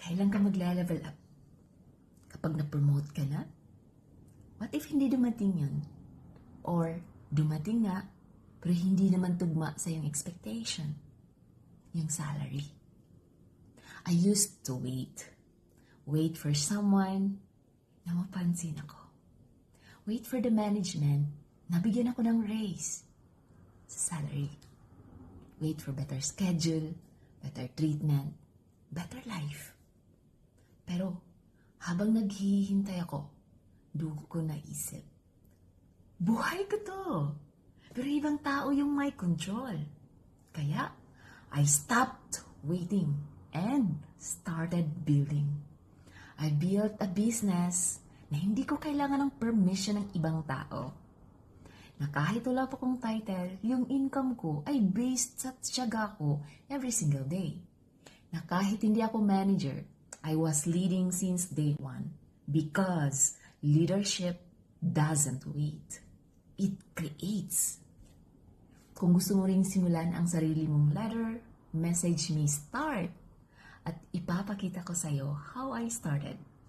Kailan ka magla-level up? Kapag na-promote ka na? What if hindi dumating yun? Or dumating nga, pero hindi naman tugma sa yung expectation, yung salary. I used to wait. Wait for someone na mapansin ako. Wait for the management na bigyan ako ng raise sa salary. Wait for better schedule, better treatment, better life. Pero habang naghihintay ako, doon ko naisip, buhay ko to. Pero ibang tao yung may control. Kaya, I stopped waiting and started building. I built a business na hindi ko kailangan ng permission ng ibang tao. Na kahit wala pa kong title, yung income ko ay based sa tiyaga ko every single day. Na kahit hindi ako manager, I was leading since day one because leadership doesn't wait. It creates. Kung gusto mo ring simulan ang sarili mong ladder, message me start at ipapakita ko sa'yo how I started.